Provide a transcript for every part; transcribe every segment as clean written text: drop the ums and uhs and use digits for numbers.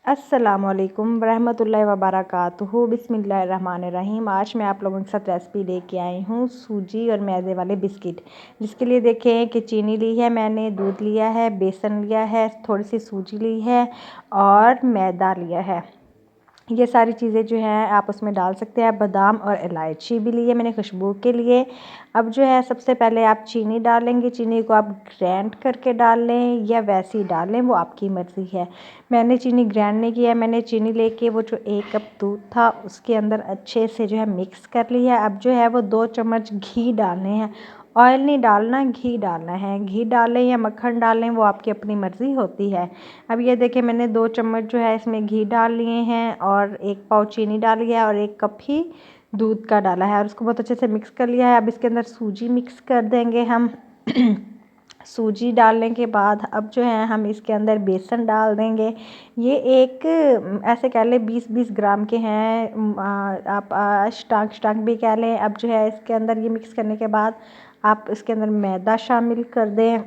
अस्सलामुअलैकुम रहमतुल्लाहि व बरकातुहू बिस्मिल्लाहिर्रहमानिर्रहीम। आज मैं आप लोगों के साथ रेसिपी लेके आई हूँ सूजी और मैदे वाले बिस्किट। जिसके लिए देखें कि चीनी ली है मैंने, दूध लिया है, बेसन लिया है, थोड़ी सी सूजी ली है और मैदा लिया है। ये सारी चीज़ें जो हैं आप उसमें डाल सकते हैं। बादाम और इलायची भी ली है मैंने खुशबू के लिए। अब जो है सबसे पहले आप चीनी डालेंगे। चीनी को आप ग्राइंड करके डाल लें या वैसे ही डाल लें, वो आपकी मर्ज़ी है। मैंने चीनी ग्राइंड नहीं किया है। मैंने चीनी लेके वो जो 1 कप दूध था उसके अंदर अच्छे से जो है मिक्स कर लिया है। अब जो है वो 2 चम्मच घी डालने हैं। ऑयल नहीं डालना, घी डालना है। घी डालें या मक्खन डालें, वो आपकी अपनी मर्ज़ी होती है। अब ये देखिए मैंने 2 चम्मच जो है इसमें घी डाल लिए हैं और 1 पाव चीनी डाल लिया है और 1 कप ही दूध का डाला है और उसको बहुत अच्छे से मिक्स कर लिया है। अब इसके अंदर सूजी मिक्स कर देंगे हम। सूजी डालने के बाद अब जो है हम इसके अंदर बेसन डाल देंगे। ये एक ऐसे कह लें 20-20 ग्राम के हैं, आप स्टाक भी कह लें। अब जो है इसके अंदर ये मिक्स करने के बाद आप इसके अंदर मैदा शामिल कर दें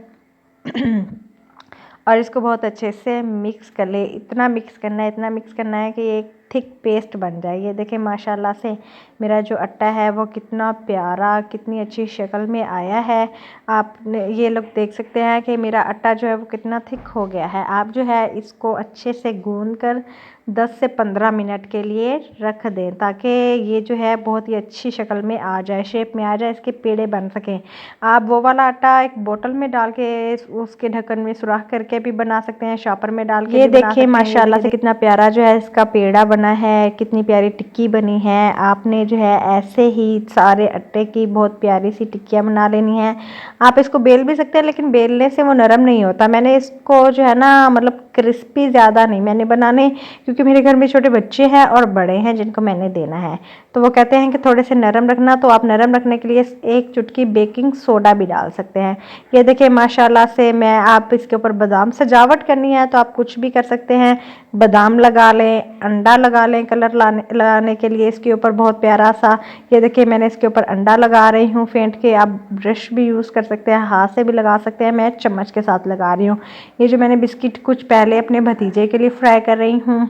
और इसको बहुत अच्छे से मिक्स कर ले। इतना मिक्स करना है कि एक थिक पेस्ट बन जाए। ये देखें माशाल्लाह से मेरा जो आटा है वो कितना प्यारा, कितनी अच्छी शक्ल में आया है। आप ये लोग देख सकते हैं कि मेरा आटा जो है वो कितना थिक हो गया है। आप जो है इसको अच्छे से गूंद कर 10 से 15 मिनट के लिए रख दें ताकि ये जो है बहुत ही अच्छी शक्ल में आ जाए, शेप में आ जाए, इसके पेड़े बन सकें। आप वो वाला आटा एक बोतल में डाल के उसके ढक्कन में सुराख करके भी बना सकते हैं, शॉपर में डाल के ये देखिए माशाल्लाह से कितना प्यारा जो है इसका पेड़ा बना है, कितनी प्यारी टिक्की बनी है। आपने जो है ऐसे ही सारे आटे की बहुत प्यारी सी टिक्कियाँ बना लेनी है। आप इसको बेल भी सकते हैं लेकिन बेलने से वो नरम नहीं होता। मैंने इसको जो है ना मतलब क्रिस्पी ज़्यादा नहीं मैंने बनाने, क्योंकि मेरे घर में छोटे बच्चे हैं और बड़े हैं जिनको मैंने देना है, तो वो कहते हैं कि थोड़े से नरम रखना। तो आप नरम रखने के लिए 1 चुटकी बेकिंग सोडा भी डाल सकते हैं। ये देखिए माशाल्लाह से मैं आप इसके ऊपर बादाम सजावट करनी है तो आप कुछ भी कर सकते हैं। बादाम लगा लें, अंडा लगा लें कलर लगाने के लिए इसके ऊपर बहुत प्यारा सा। ये देखिए मैंने इसके ऊपर अंडा लगा रही हूँ फेंट के। आप ब्रश भी यूज़ कर सकते हैं, हाथ से भी लगा सकते हैं, मैं चम्मच के साथ लगा रही हूँ। ये जो मैंने बिस्किट कुछ पहले अपने भतीजे के लिए फ्राई कर रही हूँ,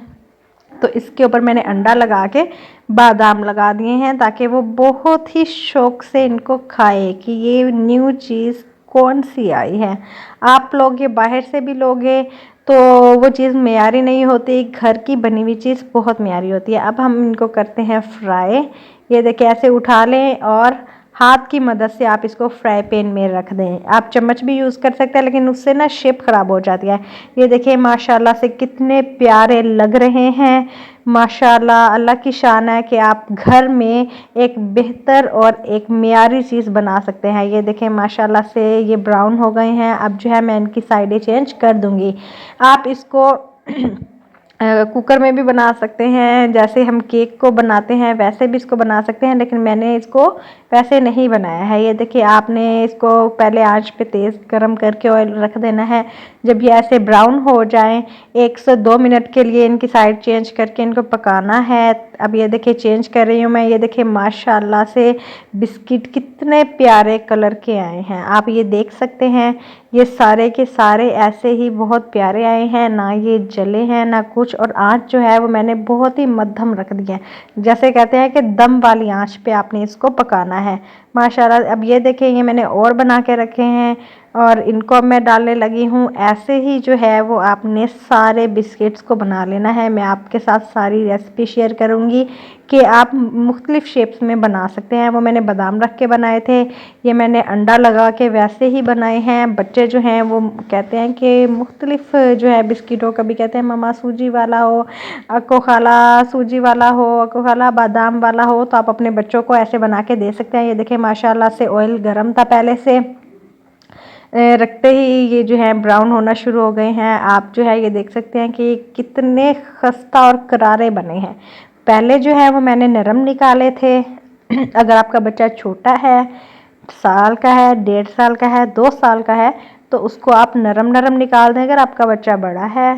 तो इसके ऊपर मैंने अंडा लगा के बादाम लगा दिए हैं ताकि वो बहुत ही शौक से इनको खाए कि ये न्यू चीज़ कौन सी आई है। आप लोग ये बाहर से भी लोगे तो वो चीज़ मेयारी नहीं होती, घर की बनी हुई चीज़ बहुत मेयारी होती है। अब हम इनको करते हैं फ्राई। ये देखिए ऐसे उठा लें और हाथ की मदद से आप इसको फ्राई पैन में रख दें। आप चम्मच भी यूज़ कर सकते हैं लेकिन उससे ना शेप ख़राब हो जाती है। ये देखिए माशाल्लाह से कितने प्यारे लग रहे हैं। माशाल्लाह अल्लाह की शान है कि आप घर में एक बेहतर और एक मियारी चीज़ बना सकते हैं। ये देखें माशाल्लाह से ये ब्राउन हो गए हैं। अब जो है मैं इनकी साइडें चेंज कर दूंगी। आप इसको कुकर में भी बना सकते हैं, जैसे हम केक को बनाते हैं वैसे भी इसको बना सकते हैं, लेकिन मैंने इसको वैसे नहीं बनाया है। ये देखिए आपने इसको पहले आंच पे तेज़ गरम करके ऑयल रख देना है। जब ये ऐसे ब्राउन हो जाएं 1 से 2 मिनट के लिए इनकी साइड चेंज करके इनको पकाना है। अब ये देखिए चेंज कर रही हूँ मैं। ये देखिए माशाल्लाह से बिस्किट कितने प्यारे कलर के आए हैं, आप ये देख सकते हैं। ये सारे के सारे ऐसे ही बहुत प्यारे आए हैं, ना ये जले हैं ना कुछ। और आंच जो है वो मैंने बहुत ही मध्यम रख दी है, जैसे कहते हैं कि दम वाली आंच पे आपने इसको पकाना है माशाल्लाह। अब ये देखें ये मैंने और बना के रखे हैं और इनको अब मैं डालने लगी हूँ। ऐसे ही जो है वो आपने सारे बिस्किट्स को बना लेना है। मैं आपके साथ सारी रेसिपी शेयर करूँगी कि आप मुख्तलिफ़ शेप्स में बना सकते हैं। वो मैंने बादाम रख के बनाए थे, ये मैंने अंडा लगा के वैसे ही बनाए हैं। बच्चे जो हैं वो कहते हैं कि मुख्तलिफ़ जो है बिस्किटों कभी कहते हैं मम्मा सूजी वाला हो, अक्को खाला सूजी वाला हो, अक्को खाला बादाम वाला हो, तो आप अपने बच्चों को ऐसे बना के दे सकते हैं। ये देखें माशाल्लाह से ऑयल गर्म था पहले से, रखते ही ये जो है ब्राउन होना शुरू हो गए हैं। आप जो है ये देख सकते हैं कि कितने खस्ता और करारे बने हैं। पहले जो है वो मैंने नरम निकाले थे। अगर आपका बच्चा छोटा है, साल का है, 1.5 साल का है, 2 साल का है, तो उसको आप नरम नरम निकाल दें। अगर आपका बच्चा बड़ा है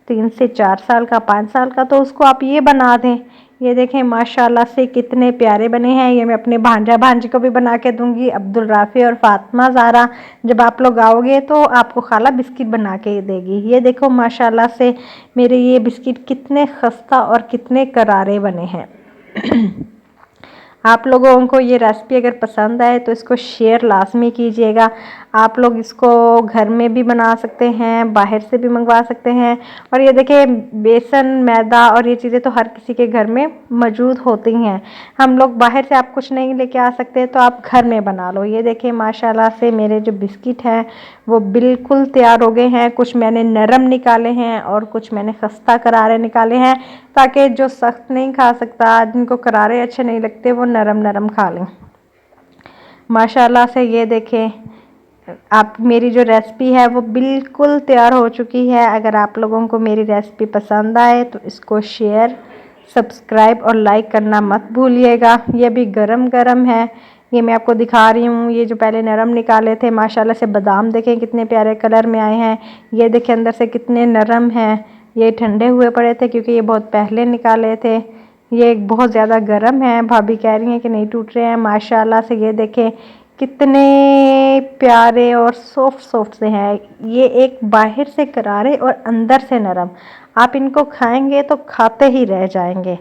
3 से 4 साल का, 5 साल का, तो उसको आप ये बना दें। ये देखें माशाल्लाह से कितने प्यारे बने हैं। ये मैं अपने भांजा भांजी को भी बना के दूंगी, अब्दुल राफी और फातिमा ज़ारा। जब आप लोग आओगे तो आपको खाला बिस्किट बना के देगी। ये देखो माशाल्लाह से मेरे ये बिस्किट कितने खस्ता और कितने करारे बने हैं। आप लोगों को ये रेसिपी अगर पसंद आए तो इसको शेयर लाजमी कीजिएगा। आप लोग इसको घर में भी बना सकते हैं, बाहर से भी मंगवा सकते हैं। और ये देखिए बेसन, मैदा और ये चीज़ें तो हर किसी के घर में मौजूद होती हैं। हम लोग बाहर से आप कुछ नहीं लेके आ सकते तो आप घर में बना लो। ये देखिए माशाल्लाह से मेरे जो बिस्किट हैं वो बिल्कुल तैयार हो गए हैं। कुछ मैंने नरम निकाले हैं और कुछ मैंने खस्ता करारे निकाले हैं, ताकि जो सख्त नहीं खा सकता, जिनको करारे अच्छे नहीं लगते, वो नरम नरम खा लें। माशाल्लाह से ये देखें आप मेरी जो रेसिपी है वो बिल्कुल तैयार हो चुकी है। अगर आप लोगों को मेरी रेसिपी पसंद आए तो इसको शेयर, सब्सक्राइब और लाइक करना मत भूलिएगा। ये भी गरम गरम है। ये मैं आपको दिखा रही हूँ। ये जो पहले नरम निकाले थे माशाल्लाह से बादाम देखें कितने प्यारे कलर में आए हैं। ये देखें अंदर से कितने नरम हैं। ये ठंडे हुए पड़े थे क्योंकि ये बहुत पहले निकाले थे। ये बहुत ज़्यादा गर्म है। भाभी कह रही हैं कि नहीं टूट रहे हैं। माशाल्लाह से ये देखें कितने प्यारे और सॉफ्ट सॉफ्ट से हैं। ये एक बाहर से करारे और अंदर से नरम। आप इनको खाएंगे तो खाते ही रह जाएंगे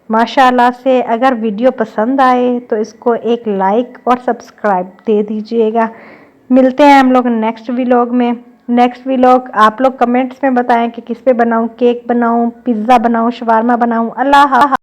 माशाल्लाह से। अगर वीडियो पसंद आए तो इसको एक लाइक और सब्सक्राइब दे दीजिएगा। मिलते हैं हम लोग नेक्स्ट व्लॉग में। नेक्स्ट व्लॉग आप लोग कमेंट्स में बताएं कि किस पे बनाऊं, केक बनाऊं, पिज़्ज़ा बनाऊं, शवारमा बनाऊं। अल्लाह।